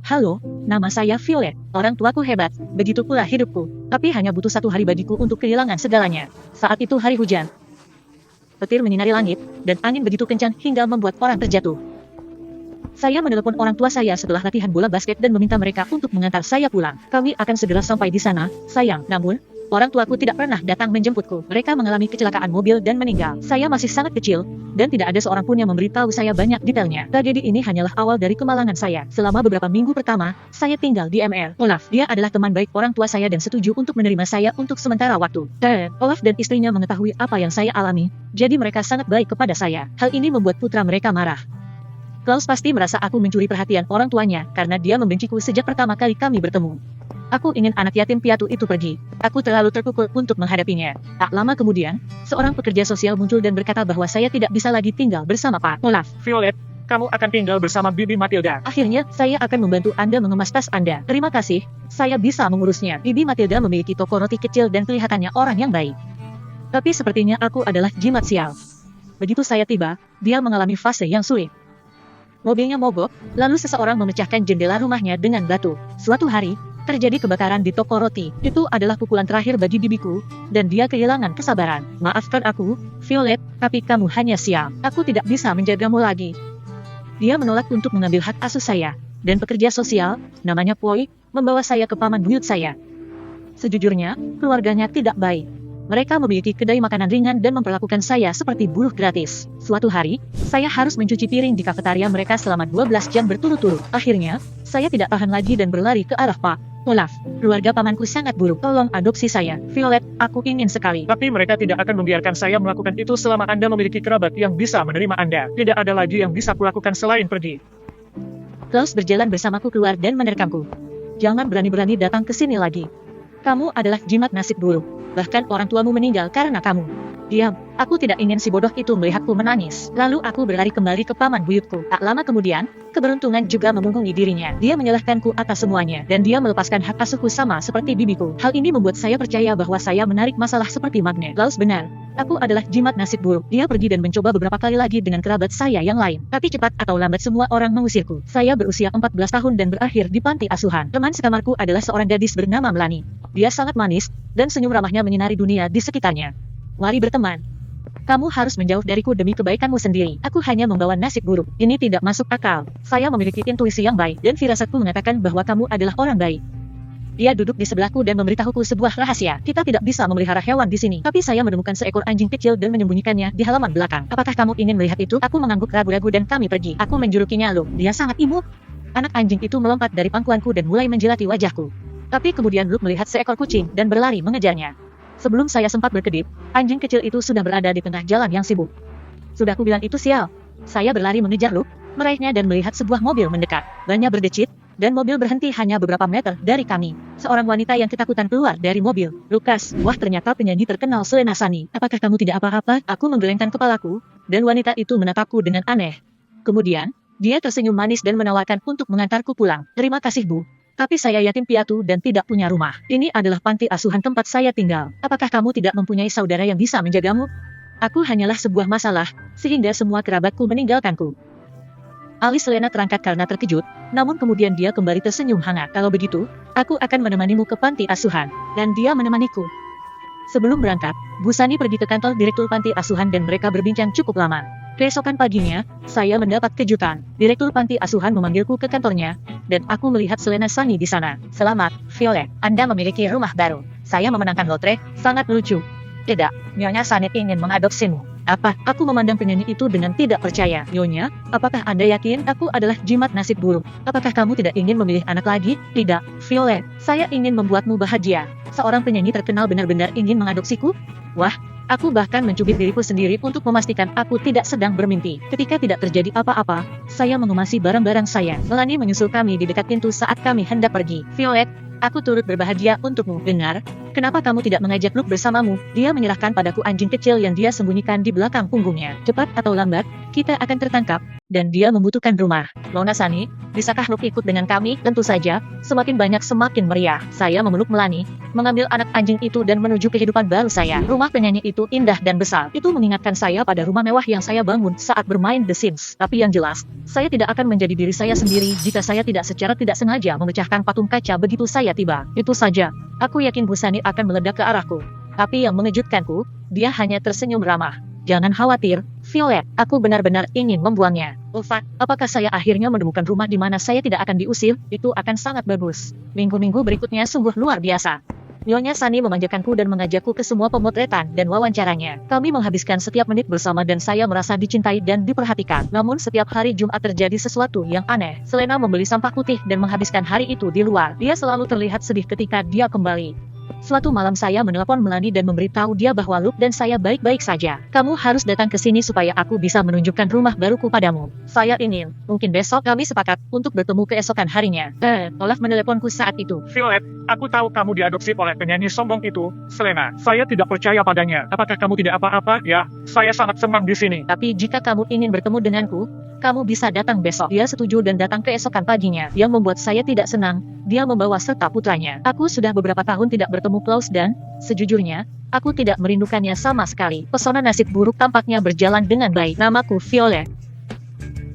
Halo, nama saya Violet. Orang tuaku hebat, begitu pula hidupku. Tapi hanya butuh 1 hari bagiku untuk kehilangan segalanya. Saat itu hari hujan. Petir menyinari langit, dan angin begitu kencang hingga membuat orang terjatuh. Saya menelepon orang tua saya setelah latihan bola basket dan meminta mereka untuk mengantar saya pulang. Kami akan segera sampai di sana, sayang. Namun, orang tuaku tidak pernah datang menjemputku. Mereka mengalami kecelakaan mobil dan meninggal. Saya masih sangat kecil, dan tidak ada seorang pun yang memberitahu saya banyak detailnya. Tragedi ini hanyalah awal dari kemalangan saya. Selama beberapa minggu pertama, saya tinggal di MR. Olaf, dia adalah teman baik orang tua saya dan setuju untuk menerima saya untuk sementara waktu. Olaf dan istrinya mengetahui apa yang saya alami, jadi mereka sangat baik kepada saya. Hal ini membuat putra mereka marah. Klaus pasti merasa aku mencuri perhatian orang tuanya karena dia membenciku sejak pertama kali kami bertemu. Aku ingin anak yatim piatu itu pergi. Aku terlalu terpukul untuk menghadapinya. Tak lama kemudian, seorang pekerja sosial muncul dan berkata bahwa saya tidak bisa lagi tinggal bersama Pak Olaf. Violet, kamu akan tinggal bersama Bibi Matilda. Akhirnya, saya akan membantu Anda mengemas tas Anda. Terima kasih, saya bisa mengurusnya. Bibi Matilda memiliki toko roti kecil dan kelihatannya orang yang baik. Tapi sepertinya aku adalah jimat sial. Begitu saya tiba, dia mengalami fase yang sulit. Mobilnya mogok, lalu seseorang memecahkan jendela rumahnya dengan batu. Suatu hari, terjadi kebakaran di toko roti. Itu adalah pukulan terakhir bagi bibiku, dan dia kehilangan kesabaran. Maafkan aku, Violet, tapi kamu hanya sial. Aku tidak bisa menjagamu lagi. Dia menolak untuk mengambil hak asuh saya, dan pekerja sosial, namanya Poi, membawa saya ke paman buyut saya. Sejujurnya, keluarganya tidak baik. Mereka memiliki kedai makanan ringan dan memperlakukan saya seperti buruh gratis. Suatu hari, saya harus mencuci piring di kafetaria mereka selama 12 jam berturut-turut. Akhirnya, saya tidak tahan lagi dan berlari ke arah Pak Olaf. Keluarga pamanku sangat buruk. Tolong adopsi saya. Violet, aku ingin sekali. Tapi mereka tidak akan membiarkan saya melakukan itu selama Anda memiliki kerabat yang bisa menerima Anda. Tidak ada lagi yang bisa kulakukan selain pergi. Klaus berjalan bersamaku keluar dan menerkamku. Jangan berani-berani datang ke sini lagi. Kamu adalah jimat nasib buruk. Bahkan orang tuamu meninggal karena kamu. Diam, aku tidak ingin si bodoh itu melihatku menangis. Lalu aku berlari kembali ke paman buyutku. Tak lama kemudian, keberuntungan juga memunggungi dirinya. Dia menyalahkanku atas semuanya, dan dia melepaskan hak asuhku sama seperti bibiku. Hal ini membuat saya percaya bahwa saya menarik masalah seperti magnet. Klaus benar. Aku adalah jimat nasib buruk. Dia pergi dan mencoba beberapa kali lagi dengan kerabat saya yang lain. Tapi cepat atau lambat semua orang mengusirku. Saya berusia 14 tahun dan berakhir di panti asuhan. Teman sekamarku adalah seorang gadis bernama Melanie. Dia sangat manis, dan senyum ramahnya menyinari dunia di sekitarnya. Mari berteman. Kamu harus menjauh dariku demi kebaikanmu sendiri. Aku hanya membawa nasib buruk. Ini tidak masuk akal. Saya memiliki intuisi yang baik, dan firasatku mengatakan bahwa kamu adalah orang baik. Dia duduk di sebelahku dan memberitahuku sebuah rahasia. Kita tidak bisa memelihara hewan di sini. Tapi saya menemukan seekor anjing kecil dan menyembunyikannya di halaman belakang. Apakah kamu ingin melihat itu? Aku mengangguk ragu-ragu dan kami pergi. Aku menjurukinya loh. Dia sangat imut. Anak anjing itu melompat dari pangkuanku dan mulai menjilati wajahku. Tapi kemudian Luke melihat seekor kucing dan berlari mengejarnya. Sebelum saya sempat berkedip, anjing kecil itu sudah berada di tengah jalan yang sibuk. Sudah kubilang itu sial. Saya berlari mengejar Luke, meraihnya dan melihat sebuah mobil mendekat. Bannya berdecit, dan mobil berhenti hanya beberapa meter dari kami. Seorang wanita yang ketakutan keluar dari mobil. Lukas, wah ternyata penyanyi terkenal Selena Sani. Apakah kamu tidak apa-apa? Aku menggelengkan kepalaku, dan wanita itu menatapku dengan aneh. Kemudian, dia tersenyum manis dan menawarkan untuk mengantarku pulang. Terima kasih Bu. Tapi saya yatim piatu dan tidak punya rumah. Ini adalah panti asuhan tempat saya tinggal. Apakah kamu tidak mempunyai saudara yang bisa menjagamu? Aku hanyalah sebuah masalah, sehingga semua kerabatku meninggalkanku. Alis Selena terangkat karena terkejut, namun kemudian dia kembali tersenyum hangat. Kalau begitu, aku akan menemanimu ke panti asuhan. Dan dia menemaniku. Sebelum berangkat, Bu Sani pergi ke kantor direktur panti asuhan dan mereka berbincang cukup lama. Keesokan paginya, saya mendapat kejutan. Direktur panti asuhan memanggilku ke kantornya, dan aku melihat Selena Sani di sana. Selamat, Violet. Anda memiliki rumah baru. Saya memenangkan lotre, sangat lucu. Tidak, Nyonya Sani ingin mengadopsimu. Apa? Aku memandang penyanyi itu dengan tidak percaya. Nyonya, apakah Anda yakin aku adalah jimat nasib buruk? Apakah kamu tidak ingin memilih anak lagi? Tidak, Violet. Saya ingin membuatmu bahagia. Seorang penyanyi terkenal benar-benar ingin mengadopsiku? Wah, aku bahkan mencubit diriku sendiri untuk memastikan aku tidak sedang bermimpi. Ketika tidak terjadi apa-apa, saya mengemasi barang-barang saya. Melanie menyusul kami di dekat pintu saat kami hendak pergi. Violet, aku turut berbahagia untukmu. Dengar, kenapa kamu tidak mengajak Luke bersamamu? Dia menyerahkan padaku anjing kecil yang dia sembunyikan di belakang punggungnya. Cepat atau lambat, kita akan tertangkap. dan dia membutuhkan rumah. Nona Sani, bisakah Luke ikut dengan kami? Tentu saja, semakin banyak semakin meriah. Saya memeluk Melanie, mengambil anak anjing itu dan menuju kehidupan baru saya. Rumah penyanyi itu indah dan besar. Itu mengingatkan saya pada rumah mewah yang saya bangun saat bermain The Sims. Tapi yang jelas, saya tidak akan menjadi diri saya sendiri jika saya secara tidak sengaja memecahkan patung kaca begitu saya tiba. Itu saja. Aku yakin Bu Sani akan meledak ke arahku. Tapi yang mengejutkanku, dia hanya tersenyum ramah. Jangan khawatir, Violet, aku benar-benar ingin membuangnya. Ulfa, apakah saya akhirnya menemukan rumah di mana saya tidak akan diusir? Itu akan sangat bagus. Minggu-minggu berikutnya sungguh luar biasa. Nyonya Sani memanjakanku dan mengajakku ke semua pemotretan dan wawancaranya. Kami menghabiskan setiap menit bersama dan saya merasa dicintai dan diperhatikan. Namun setiap hari Jumat terjadi sesuatu yang aneh. Selena membeli sampah putih dan menghabiskan hari itu di luar. Dia selalu terlihat sedih ketika dia kembali. Suatu malam saya menelpon Melanie dan memberitahu dia bahwa Luke dan saya baik-baik saja. Kamu harus datang ke sini supaya aku bisa menunjukkan rumah baruku padamu. Saya ingin, mungkin besok kami sepakat untuk bertemu keesokan harinya. Olaf meneleponku saat itu. Violet, aku tahu kamu diadopsi oleh penyanyi sombong itu, Selena. Saya tidak percaya padanya. Apakah kamu tidak apa-apa? Ya, saya sangat senang di sini. Tapi jika kamu ingin bertemu denganku, kamu bisa datang besok. Dia setuju dan datang keesokan paginya. Yang membuat saya tidak senang, dia membawa serta putranya. Aku sudah beberapa tahun tidak bertemu Klaus dan, sejujurnya, aku tidak merindukannya sama sekali. Pesona nasib buruk tampaknya berjalan dengan baik. Namaku Violet.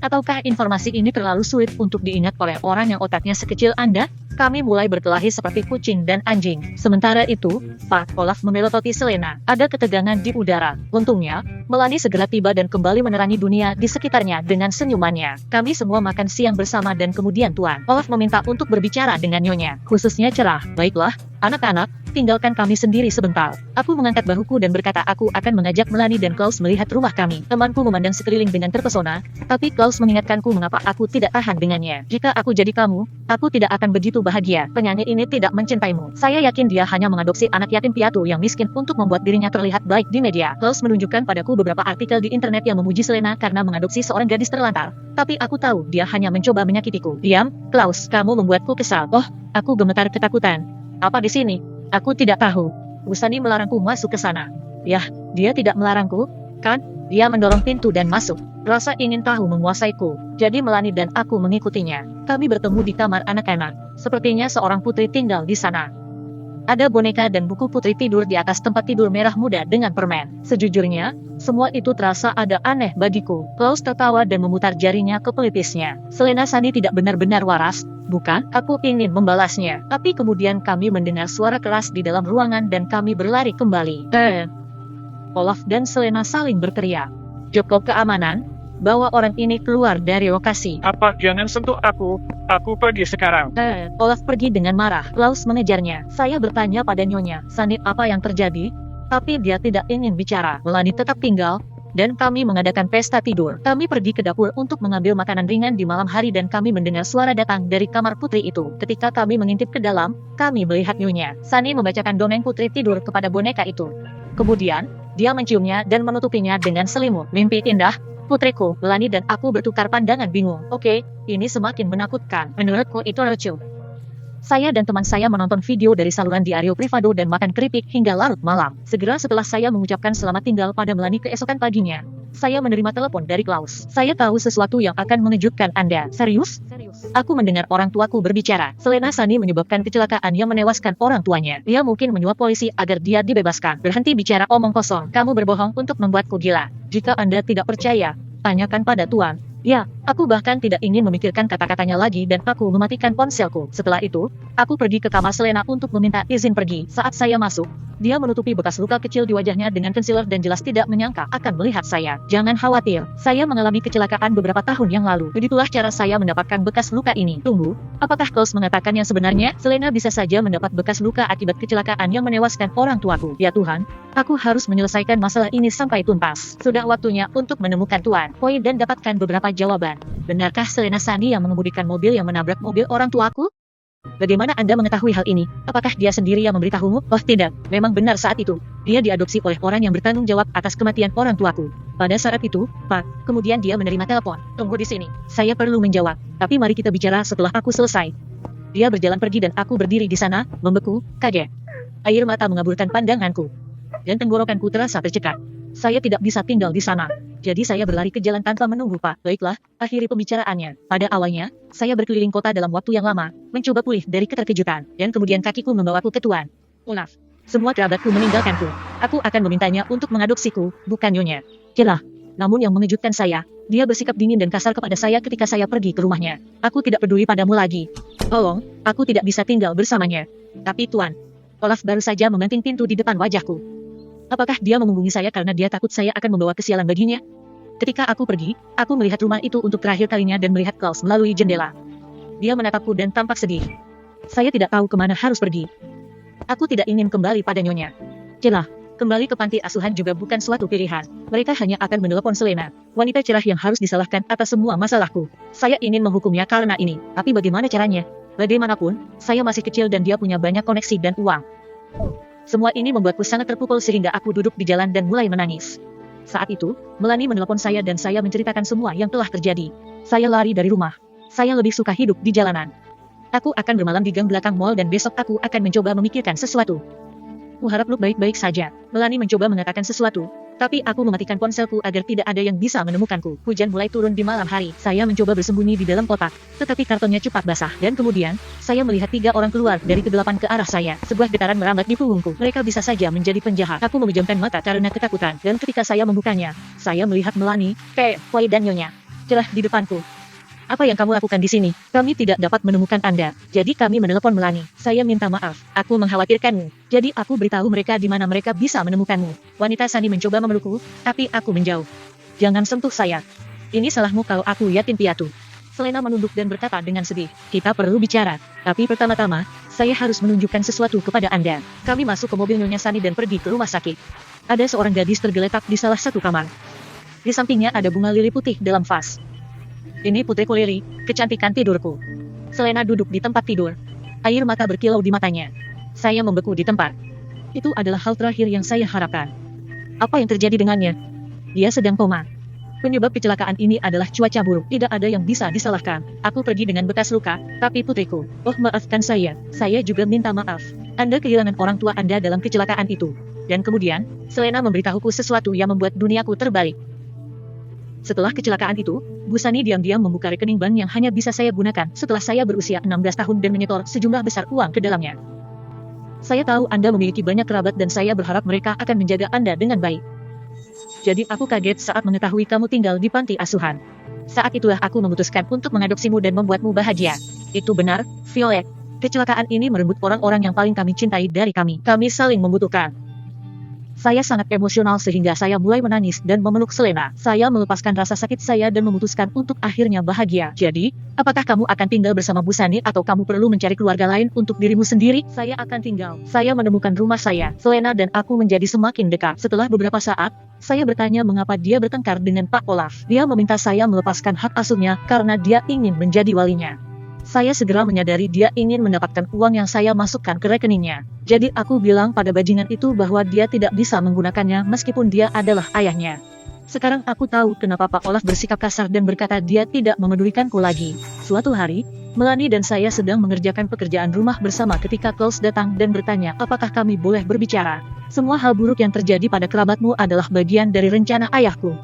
Ataukah informasi ini terlalu sulit untuk diingat oleh orang yang otaknya sekecil Anda? Kami mulai berkelahi seperti kucing dan anjing. Sementara itu, Pak Olaf memelototi Selena. Ada ketegangan di udara. Untungnya, Melanie segera tiba dan kembali menerangi dunia di sekitarnya dengan senyumannya. Kami semua makan siang bersama dan kemudian Tuan Olaf meminta untuk berbicara dengan Nyonya. Khususnya cerah. Baiklah, anak-anak, tinggalkan kami sendiri sebentar. Aku mengangkat bahuku dan berkata aku akan mengajak Melanie dan Klaus melihat rumah kami. Temanku memandang sekeliling dengan terpesona, tapi Klaus mengingatkanku mengapa aku tidak tahan dengannya. Jika aku jadi kamu, aku tidak akan begitu bahagia. Penyanyi ini tidak mencintaimu. Saya yakin dia hanya mengadopsi anak yatim piatu yang miskin untuk membuat dirinya terlihat baik di media. Klaus menunjukkan padaku beberapa artikel di internet yang memuji Selena karena mengadopsi seorang gadis terlantar. Tapi aku tahu dia hanya mencoba menyakitiku. Diam, Klaus, kamu membuatku kesal. Oh, aku gemetar ketakutan. Apa di sini? Aku tidak tahu. Bu Sani melarangku masuk ke sana. Yah, dia tidak melarangku, kan? Dia mendorong pintu dan masuk. Rasa ingin tahu menguasaiku. Jadi Melanie dan aku mengikutinya. Kami bertemu di kamar anak-anak. Sepertinya seorang putri tinggal di sana. Ada boneka dan buku putri tidur di atas tempat tidur merah muda dengan permen. Sejujurnya, semua itu terasa ada aneh bagiku. Klaus tertawa dan memutar jarinya ke pelipisnya. Selena Sani tidak benar-benar waras, bukan? Aku ingin membalasnya. Tapi kemudian kami mendengar suara keras di dalam ruangan dan kami berlari kembali. Olaf dan Selena saling berteriak. Joko keamanan, bawa orang ini keluar dari lokasi. Apa, jangan sentuh aku. Aku pergi sekarang. Olaf pergi dengan marah. Klaus mengejarnya. Saya bertanya pada Nyonya Sani apa yang terjadi, tapi dia tidak ingin bicara. Melanie tetap tinggal, dan kami mengadakan pesta tidur. Kami pergi ke dapur untuk mengambil makanan ringan di malam hari dan kami mendengar suara datang dari kamar putri itu. Ketika kami mengintip ke dalam, kami melihat Nyonya Sani membacakan dongeng putri tidur kepada boneka itu. Kemudian, dia menciumnya dan menutupinya dengan selimut. Mimpi indah, putriku. Melanie dan aku bertukar pandangan bingung. Oke, ini semakin menakutkan. Menurutku itu lucu. Saya dan teman saya menonton video dari saluran Diario Privado dan makan keripik hingga larut malam. Segera setelah saya mengucapkan selamat tinggal pada Melanie keesokan paginya, saya menerima telepon dari Klaus. Saya tahu sesuatu yang akan mengejutkan Anda. Serius? Aku mendengar orang tuaku berbicara. Selena Sani menyebabkan kecelakaan yang menewaskan orang tuanya. Dia mungkin menyuap polisi agar dia dibebaskan. Berhenti bicara omong kosong. Kamu berbohong untuk membuatku gila. Jika Anda tidak percaya, tanyakan pada Tuan. Ya, aku bahkan tidak ingin memikirkan kata-katanya lagi dan aku mematikan ponselku. Setelah itu, aku pergi ke kamar Selena untuk meminta izin pergi. Saat saya masuk, dia menutupi bekas luka kecil di wajahnya dengan concealer dan jelas tidak menyangka akan melihat saya. Jangan khawatir, saya mengalami kecelakaan beberapa tahun yang lalu. Begitulah cara saya mendapatkan bekas luka ini. Tunggu, apakah Klaus mengatakan yang sebenarnya? Selena bisa saja mendapat bekas luka akibat kecelakaan yang menewaskan orang tuaku. Ya Tuhan, aku harus menyelesaikan masalah ini sampai tuntas. Sudah waktunya untuk menemukan Tuan Poi dan dapatkan beberapa jawaban. Benarkah Selena Sani yang mengemudikan mobil yang menabrak mobil orang tuaku? Bagaimana Anda mengetahui hal ini? Apakah dia sendiri yang memberitahumu? Oh tidak, memang benar saat itu. Dia diadopsi oleh orang yang bertanggung jawab atas kematian orang tuaku. Pada saat itu, Pak, kemudian dia menerima telepon. Tunggu di sini. Saya perlu menjawab, tapi mari kita bicara setelah aku selesai. Dia berjalan pergi dan aku berdiri di sana, membeku, kaget. Air mata mengaburkan pandanganku. Dan tenggorokanku terasa tercekat. Saya tidak bisa tinggal di sana. Jadi saya berlari ke jalan tanpa menunggu, Pak. Baiklah, akhiri pembicaraannya. Pada awalnya, saya berkeliling kota dalam waktu yang lama, mencoba pulih dari keterkejutan, dan kemudian kakiku membawaku ke Tuan Olaf. Semua kerabatku meninggalkanku. Aku akan memintanya untuk mengadopsiku, bukan nyonya. Celah. Namun yang mengejutkan saya, dia bersikap dingin dan kasar kepada saya ketika saya pergi ke rumahnya. Aku tidak peduli padamu lagi. Tolong, aku tidak bisa tinggal bersamanya. Tapi Tuan Olaf baru saja membanting pintu di depan wajahku. Apakah dia menghubungi saya karena dia takut saya akan membawa kesialan baginya? Ketika aku pergi, aku melihat rumah itu untuk terakhir kalinya dan melihat Klaus melalui jendela. Dia menatapku dan tampak sedih. Saya tidak tahu kemana harus pergi. Aku tidak ingin kembali pada nyonya. Celah, kembali ke panti asuhan juga bukan suatu pilihan. Mereka hanya akan menelepon Selena, wanita cerah yang harus disalahkan atas semua masalahku. Saya ingin menghukumnya karena ini, tapi bagaimana caranya? Bagaimanapun, saya masih kecil dan dia punya banyak koneksi dan uang. Semua ini membuatku sangat terpukul sehingga aku duduk di jalan dan mulai menangis. Saat itu, Melanie menelepon saya dan saya menceritakan semua yang telah terjadi. Saya lari dari rumah. Saya lebih suka hidup di jalanan. Aku akan bermalam di gang belakang mall dan besok aku akan mencoba memikirkan sesuatu. Kuharap lu baik-baik saja. Melanie mencoba mengatakan sesuatu, tapi aku mematikan ponselku agar tidak ada yang bisa menemukanku. Hujan mulai turun di malam hari. Saya mencoba bersembunyi di dalam kotak, tetapi kartonnya cepat basah. Dan kemudian, saya melihat 3 orang keluar dari kegelapan ke arah saya. Sebuah getaran merambat di punggungku. Mereka bisa saja menjadi penjahat. Aku memejamkan mata karena ketakutan. Dan ketika saya membukanya, saya melihat Melanie, Koi dan Nyonya cerah di depanku. Apa yang kamu lakukan di sini? Kami tidak dapat menemukan Anda. Jadi kami menelepon Melanie. Saya minta maaf. Aku mengkhawatirkanmu. Jadi aku beritahu mereka di mana mereka bisa menemukanmu. Wanita Sani mencoba memelukku, tapi aku menjauh. Jangan sentuh saya. Ini salahmu kalau aku yatim piatu. Selena menunduk dan berkata dengan sedih. Kita perlu bicara. Tapi pertama-tama, saya harus menunjukkan sesuatu kepada Anda. Kami masuk ke mobil Nyonya Sani dan pergi ke rumah sakit. Ada seorang gadis tergeletak di salah satu kamar. Di sampingnya ada bunga lili putih dalam vas. Ini putriku Lily, kecantikan tidurku. Selena duduk di tempat tidur. Air mata berkilau di matanya. Saya membeku di tempat. Itu adalah hal terakhir yang saya harapkan. Apa yang terjadi dengannya? Dia sedang koma. Penyebab kecelakaan ini adalah cuaca buruk. Tidak ada yang bisa disalahkan. Aku pergi dengan bekas luka, tapi putriku. Oh, maafkan saya. Saya juga minta maaf. Anda kehilangan orang tua Anda dalam kecelakaan itu. Dan kemudian, Selena memberitahuku sesuatu yang membuat duniaku terbalik. Setelah kecelakaan itu, Bu Sani diam-diam membuka rekening bank yang hanya bisa saya gunakan setelah saya berusia 16 tahun dan menyetor sejumlah besar uang ke dalamnya. Saya tahu Anda memiliki banyak kerabat dan saya berharap mereka akan menjaga Anda dengan baik. Jadi aku kaget saat mengetahui kamu tinggal di panti asuhan. Saat itulah aku memutuskan untuk mengadopsimu dan membuatmu bahagia. Itu benar, Violet. Kecelakaan ini merenggut orang-orang yang paling kami cintai dari kami. Kami saling membutuhkan. Saya sangat emosional sehingga saya mulai menangis dan memeluk Selena. Saya melepaskan rasa sakit saya dan memutuskan untuk akhirnya bahagia. Jadi, apakah kamu akan tinggal bersama Bu Sani atau kamu perlu mencari keluarga lain untuk dirimu sendiri? Saya akan tinggal. Saya menemukan rumah saya. Selena dan aku menjadi semakin dekat. Setelah beberapa saat, saya bertanya mengapa dia bertengkar dengan Pak Olaf. Dia meminta saya melepaskan hak asuhnya karena dia ingin menjadi walinya. Saya segera menyadari dia ingin mendapatkan uang yang saya masukkan ke rekeningnya. Jadi aku bilang pada bajingan itu bahwa dia tidak bisa menggunakannya meskipun dia adalah ayahnya. Sekarang aku tahu kenapa Pak Olaf bersikap kasar dan berkata dia tidak memedulikanku lagi. Suatu hari, Melanie dan saya sedang mengerjakan pekerjaan rumah bersama ketika Klaus datang dan bertanya apakah kami boleh berbicara. Semua hal buruk yang terjadi pada kerabatmu adalah bagian dari rencana ayahku.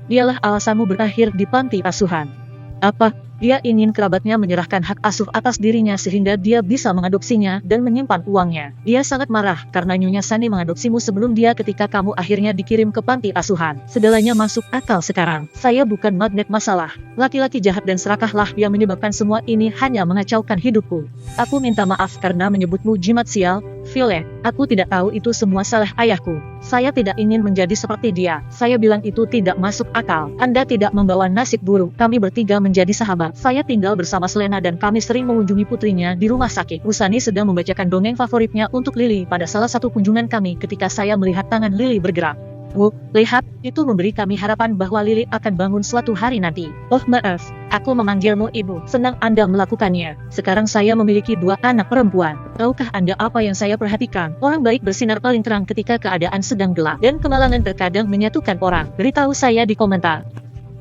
Dialah alasanmu berakhir di panti asuhan. Apa? Dia ingin kerabatnya menyerahkan hak asuh atas dirinya sehingga dia bisa mengadopsinya dan menyimpan uangnya. Dia sangat marah karena Nyonya Sani mengadopsimu sebelum dia ketika kamu akhirnya dikirim ke panti asuhan. Segalanya masuk akal sekarang. Saya bukan magnet masalah. Laki-laki jahat dan serakahlah yang menyebabkan semua ini hanya mengacaukan hidupku. Aku minta maaf karena menyebutmu jimat sial, Violet. Aku tidak tahu itu semua salah ayahku. Saya tidak ingin menjadi seperti dia. Saya bilang itu tidak masuk akal. Anda tidak membawa nasib buruk. Kami bertiga menjadi sahabat. Saya tinggal bersama Selena dan kami sering mengunjungi putrinya di rumah sakit. Bu Sani sedang membacakan dongeng favoritnya untuk Lily pada salah satu kunjungan kami ketika saya melihat tangan Lily bergerak. Bu, lihat, itu memberi kami harapan bahwa Lily akan bangun suatu hari nanti. Oh maaf, aku memanggilmu ibu. Senang Anda melakukannya. Sekarang saya memiliki 2 anak perempuan. Tahukah Anda apa yang saya perhatikan? Orang baik bersinar paling terang ketika keadaan sedang gelap. Dan kemalangan terkadang menyatukan orang. Beritahu saya di komentar.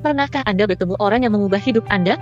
Pernahkah Anda bertemu orang yang mengubah hidup Anda?